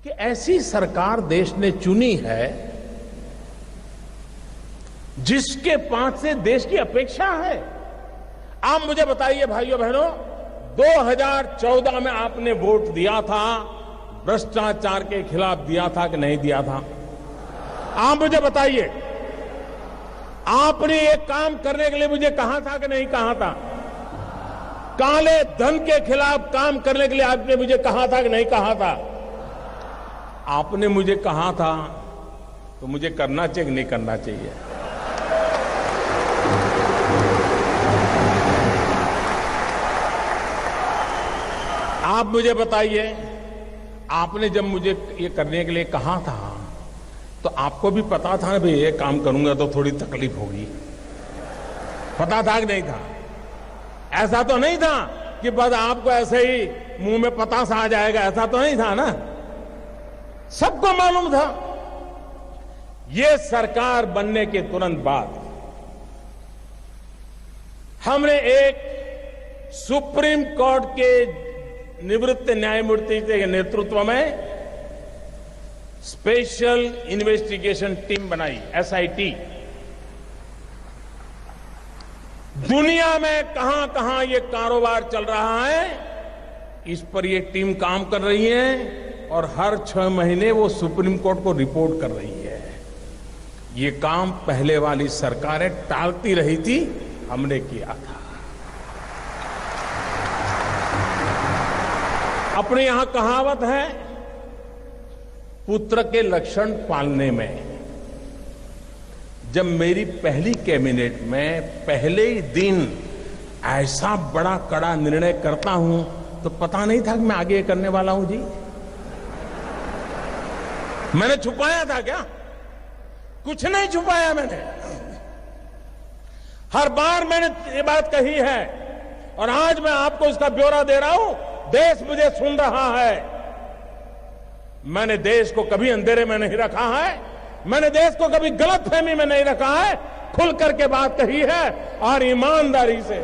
कि ऐसी सरकार देश ने चुनी है जिसके पास से देश की अपेक्षा है। आप मुझे बताइए भाइयों बहनों, 2014 में आपने वोट दिया था, भ्रष्टाचार के खिलाफ दिया था कि नहीं दिया था? आप मुझे बताइए, आपने ये काम करने के लिए मुझे कहा था कि नहीं कहा था? काले धन के खिलाफ काम करने के लिए आपने मुझे कहा था कि नहीं कहा था? आपने मुझे कहा था तो मुझे करना चाहिए कि नहीं करना चाहिए? आप मुझे बताइए, आपने जब मुझे ये करने के लिए कहा था तो आपको भी पता था ना भाई ये काम करूंगा तो थोड़ी तकलीफ होगी? पता था कि नहीं था? ऐसा तो नहीं था कि बस आपको ऐसे ही मुंह में पतासा आ जाएगा, ऐसा तो नहीं था ना? सबको मालूम था। ये सरकार बनने के तुरंत बाद हमने एक सुप्रीम कोर्ट के निवृत्त न्यायमूर्ति के नेतृत्व में स्पेशल इन्वेस्टिगेशन टीम बनाई, एसआईटी। दुनिया में कहां कहां ये कारोबार चल रहा है, इस पर ये टीम काम कर रही है और हर 6 महीने वो सुप्रीम कोर्ट को रिपोर्ट कर रही है। ये काम पहले वाली सरकारें टालती रही थी, हमने किया था। अपने यहां कहावत है, पुत्र के लक्षण पालने में। जब मेरी पहली कैबिनेट में पहले ही दिन ऐसा बड़ा कड़ा निर्णय करता हूं तो पता नहीं था कि मैं आगे करने वाला हूं जी। मैंने छुपाया था क्या? कुछ नहीं छुपाया मैंने। हर बार मैंने ये बात कही है और आज मैं आपको इसका ब्यौरा दे रहा हूं। देश मुझे सुन रहा है। मैंने देश को कभी अंधेरे में नहीं रखा है, मैंने देश को कभी गलतफहमी में नहीं रखा है। खुल करके बात कही है और ईमानदारी से।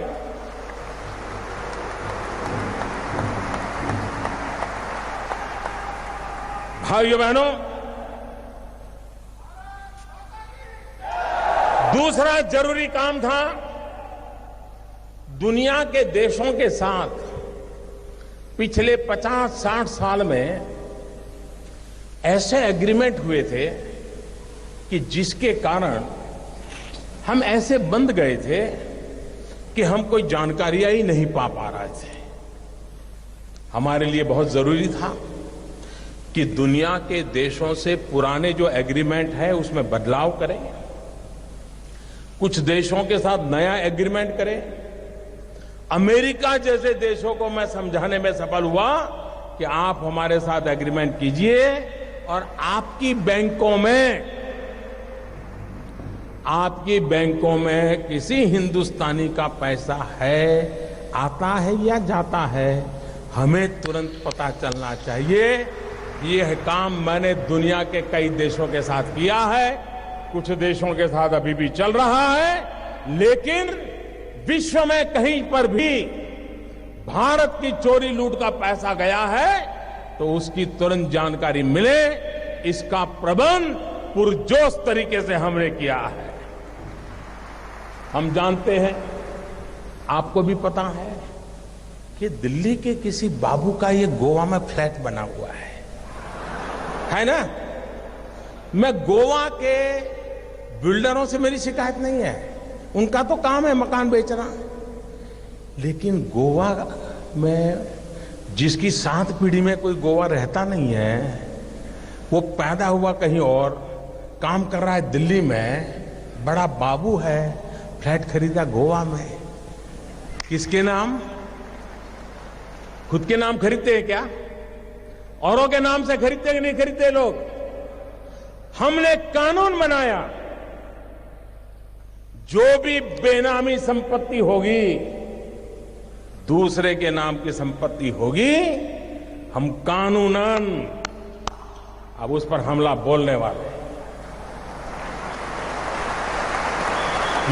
भाइयों बहनों, दूसरा जरूरी काम था, दुनिया के देशों के साथ पिछले 50-60 साल में ऐसे एग्रीमेंट हुए थे कि जिसके कारण हम ऐसे बंद गए थे कि हम कोई जानकारियां ही नहीं पा रहे थे। हमारे लिए बहुत जरूरी था कि दुनिया के देशों से पुराने जो एग्रीमेंट है उसमें बदलाव करें, कुछ देशों के साथ नया एग्रीमेंट करें। अमेरिका जैसे देशों को मैं समझाने में सफल हुआ कि आप हमारे साथ एग्रीमेंट कीजिए और आपकी बैंकों में किसी हिंदुस्तानी का पैसा है, आता है या जाता है, हमें तुरंत पता चलना चाहिए। यह काम मैंने दुनिया के कई देशों के साथ किया है, कुछ देशों के साथ अभी भी चल रहा है। लेकिन विश्व में कहीं पर भी भारत की चोरी लूट का पैसा गया है तो उसकी तुरंत जानकारी मिले, इसका प्रबंध पुरजोश तरीके से हमने किया है। हम जानते हैं, आपको भी पता है कि दिल्ली के किसी बाबू का ये गोवा में फ्लैट बना हुआ है ना? मैं गोवा के बिल्डरों से मेरी शिकायत नहीं है, उनका तो काम है मकान बेचना। लेकिन गोवा में जिसकी 7 पीढ़ी में कोई गोवा रहता नहीं है, वो पैदा हुआ कहीं और, काम कर रहा है दिल्ली में, बड़ा बाबू है, फ्लैट खरीदा गोवा में। किसके नाम? खुद के नाम खरीदते हैं क्या? औरों के नाम से खरीदते कि नहीं खरीदते लोग? हमने कानून बनाया, जो भी बेनामी संपत्ति होगी, दूसरे के नाम की संपत्ति होगी, हम कानूनन अब उस पर हमला बोलने वाले।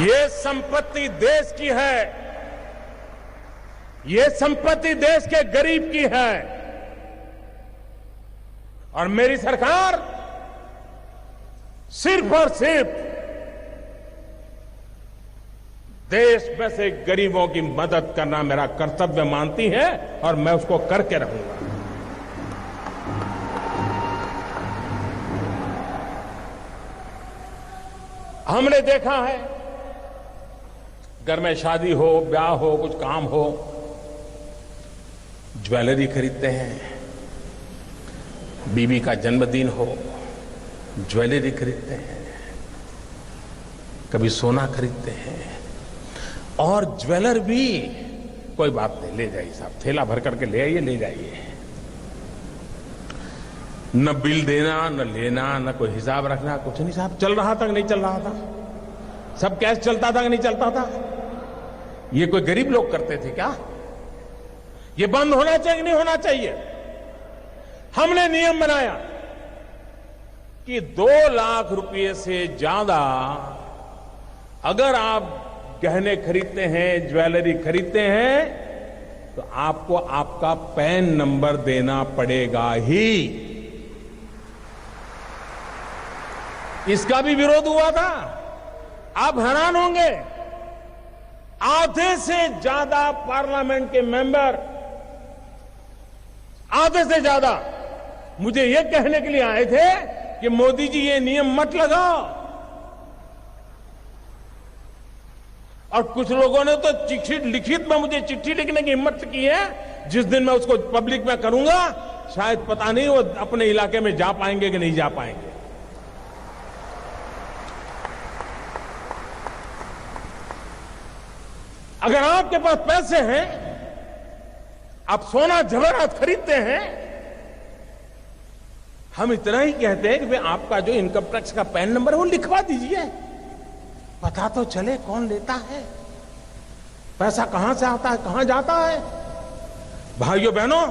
ये संपत्ति देश की है, ये संपत्ति देश के गरीब की है और मेरी सरकार सिर्फ और सिर्फ देश में से गरीबों की मदद करना मेरा कर्तव्य मानती है और मैं उसको करके रहूंगा। हमने देखा है, घर में शादी हो, ब्याह हो, कुछ काम हो, ज्वेलरी खरीदते हैं। बीवी का जन्मदिन हो, ज्वेलरी खरीदते हैं। कभी सोना खरीदते हैं। और ज्वेलर भी कोई बात नहीं, ले जाइए साहब, थैला भर करके ले आइए, ले जाइए। न बिल देना, न लेना, न कोई हिसाब रखना, कुछ नहीं साहब। चल रहा था कि नहीं चल रहा था? सब कैश चलता था कि नहीं चलता था? ये कोई गरीब लोग करते थे क्या? ये बंद होना चाहिए कि नहीं होना चाहिए? हमने नियम बनाया कि 2 लाख रुपए से ज्यादा अगर आप गहने खरीदते हैं, ज्वेलरी खरीदते हैं, तो आपको आपका पैन नंबर देना पड़ेगा ही। इसका भी विरोध हुआ था। आप हैरान होंगे, आधे से ज्यादा पार्लियामेंट के मेंबर, आधे से ज्यादा मुझे यह कहने के लिए आए थे कि मोदी जी ये नियम मत लगाओ। और कुछ लोगों ने तो चिट्ठी लिखित में मुझे चिट्ठी लिखने की हिम्मत की है। जिस दिन मैं उसको पब्लिक में करूंगा, शायद पता नहीं वो अपने इलाके में जा पाएंगे कि नहीं जा पाएंगे। अगर आपके पास पैसे हैं, आप सोना जवाहरात खरीदते हैं, हम इतना ही कहते हैं कि भाई आपका जो इनकम टैक्स का पैन नंबर है वो लिखवा दीजिए, पता तो चले कौन लेता है, पैसा कहां से आता है, कहां जाता है। भाइयों बहनों,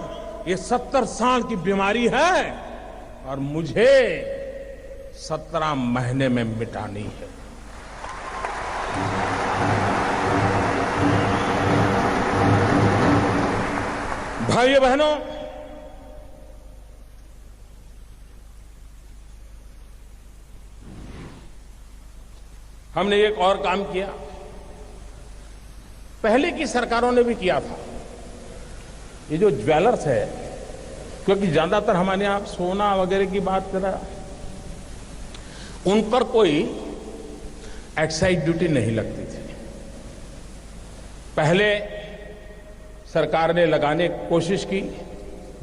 ये 70 साल की बीमारी है और मुझे 17 महीने में मिटानी है। भाइयों बहनों, हमने एक और काम किया, पहले की सरकारों ने भी किया था। ये जो ज्वेलर्स है, क्योंकि ज्यादातर हमारे यहां सोना वगैरह की बात कर रहा, उन पर कोई एक्साइज ड्यूटी नहीं लगती थी। पहले सरकार ने लगाने की कोशिश की,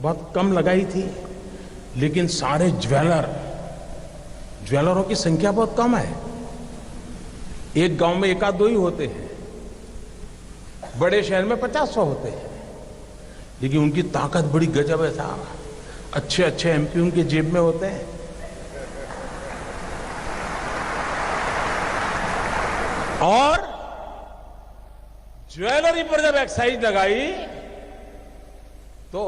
बहुत कम लगाई थी, लेकिन सारे ज्वेलरों की संख्या बहुत कम है। एक गांव में 1-2 ही होते हैं, बड़े शहर में 50-100 होते हैं, लेकिन उनकी ताकत बड़ी गजब है साहब। अच्छे अच्छे एमपी उनके जेब में होते हैं। और ज्वेलरी पर जब एक्साइज लगाई तो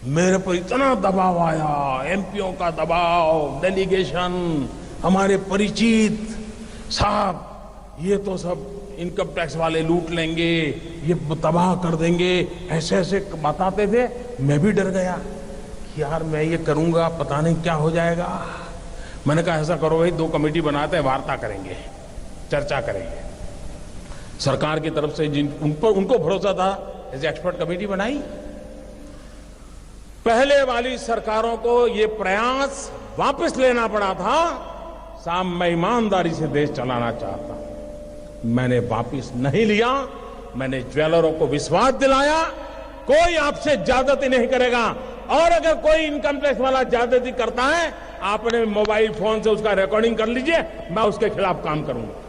मेरे पर इतना दबाव आया, एमपीओ का दबाव, डेलीगेशन, हमारे परिचित, साहब ये तो सब इनकम टैक्स वाले लूट लेंगे, ये तबाह कर देंगे, ऐसे ऐसे बताते थे। मैं भी डर गया कि यार मैं ये करूंगा, पता नहीं क्या हो जाएगा। मैंने कहा ऐसा करो भाई, 2 कमेटी बनाते हैं, वार्ता करेंगे, चर्चा करेंगे। सरकार की तरफ से उनको भरोसा था, ऐसे एक्सपर्ट कमेटी बनाई। पहले वाली सरकारों को ये प्रयास वापस लेना पड़ा था। साहब मैं ईमानदारी से देश चलाना चाहता हूं, मैंने वापस नहीं लिया। मैंने ज्वेलरों को विश्वास दिलाया, कोई आपसे ज्यादती नहीं करेगा, और अगर कोई इनकम टैक्स वाला ज्यादती करता है, आपने मोबाइल फोन से उसका रिकॉर्डिंग कर लीजिए, मैं उसके खिलाफ काम करूंगा।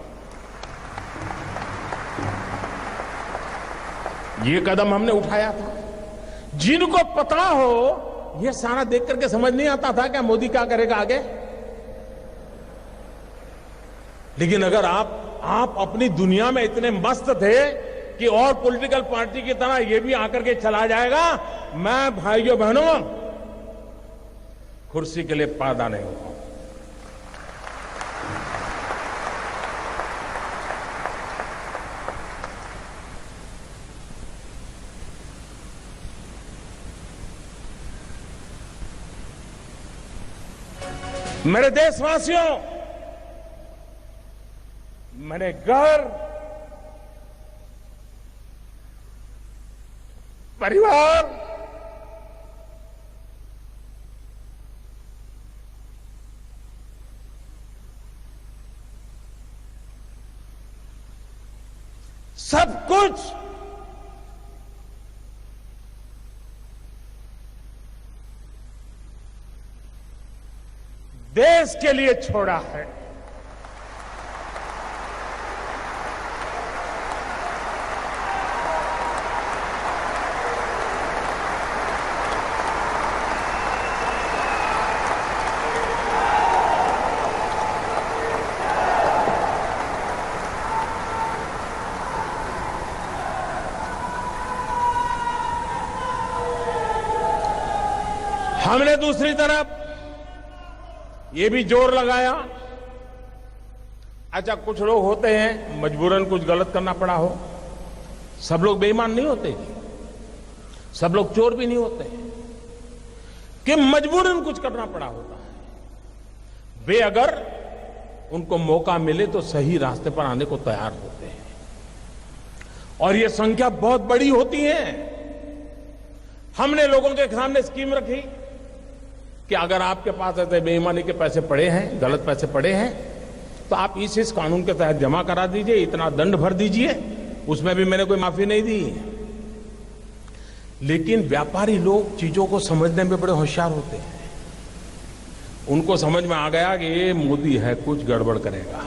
ये कदम हमने उठाया था। जिनको पता हो, ये सारा देख करके समझ नहीं आता था क्या मोदी क्या करेगा आगे। लेकिन अगर आप अपनी दुनिया में इतने मस्त थे कि और पॉलिटिकल पार्टी की तरह ये भी आकर के चला जाएगा, मैं भाइयों बहनों कुर्सी के लिए पैदा नहीं हुआ। मेरे देशवासियों, मेरे घर, परिवार, सब कुछ देश के लिए छोड़ा है। हमने दूसरी तरफ ये भी जोर लगाया, अच्छा कुछ लोग होते हैं मजबूरन कुछ गलत करना पड़ा हो, सब लोग बेईमान नहीं होते, सब लोग चोर भी नहीं होते, कि मजबूरन कुछ करना पड़ा होता है। वे अगर उनको मौका मिले तो सही रास्ते पर आने को तैयार होते हैं, और ये संख्या बहुत बड़ी होती है। हमने लोगों के सामने स्कीम रखी कि अगर आपके पास ऐसे बेईमानी के पैसे पड़े हैं, गलत पैसे पड़े हैं, तो आप इस कानून के तहत जमा करा दीजिए, इतना दंड भर दीजिए। उसमें भी मैंने कोई माफी नहीं दी। लेकिन व्यापारी लोग चीजों को समझने में बड़े होशियार होते हैं। उनको समझ में आ गया कि ये मोदी है, कुछ गड़बड़ करेगा।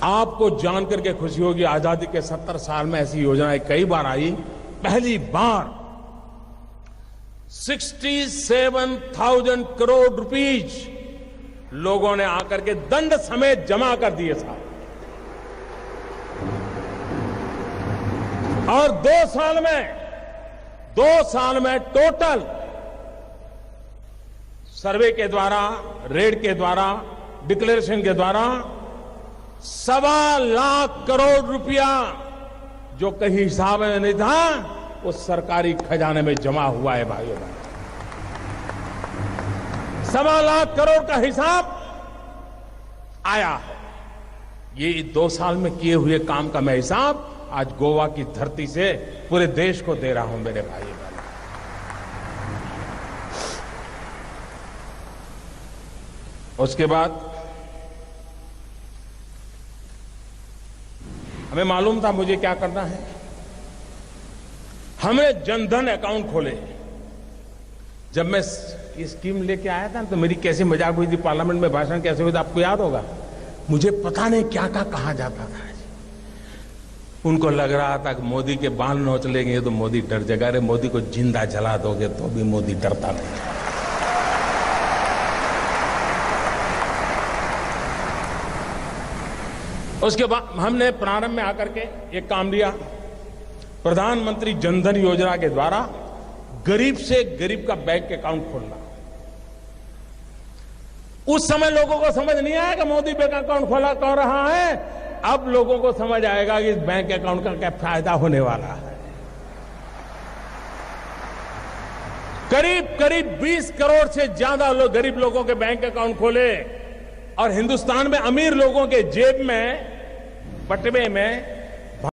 आपको जानकर के खुशी होगी, आजादी के 70 साल में ऐसी योजनाएं कई बार आई। पहली बार 67,000 करोड़ रुपीज लोगों ने आकर के दंड समेत जमा कर दिए साहब। और 2 साल में टोटल सर्वे के द्वारा, रेड के द्वारा, डिक्लेरेशन के द्वारा 1.25 लाख करोड़ रुपया जो कहीं हिसाब में नहीं था, वो सरकारी खजाने में जमा हुआ है भाइयों बहनों। 1.25 लाख करोड़ का हिसाब आया है। ये 2 साल में किए हुए काम का मैं हिसाब आज गोवा की धरती से पूरे देश को दे रहा हूं मेरे भाइयों बहनों। उसके बाद हमें मालूम था मुझे क्या करना है। हमने जनधन अकाउंट खोले। जब मैं ये स्कीम लेके आया था तो मेरी कैसी मजाक हुई थी, पार्लियामेंट में भाषण कैसे हुआ था आपको याद होगा। मुझे पता नहीं क्या क्या कहा जाता था। उनको लग रहा था कि मोदी के बाल नोच लेंगे तो मोदी डर जाएगा। अरे मोदी को जिंदा जला दोगे तो भी मोदी डरता नहीं। उसके बाद हमने प्रारंभ में आकर के एक काम लिया, प्रधानमंत्री जनधन योजना के द्वारा गरीब से गरीब का बैंक अकाउंट खोलना। उस समय लोगों को समझ नहीं आया कि मोदी बैंक अकाउंट खोला कौन रहा है। अब लोगों को समझ आएगा कि इस बैंक अकाउंट का क्या फायदा होने वाला है। करीब करीब 20 करोड़ से ज्यादा गरीब लोगों के बैंक अकाउंट खोले, और हिंदुस्तान में अमीर लोगों के जेब में, बटवे में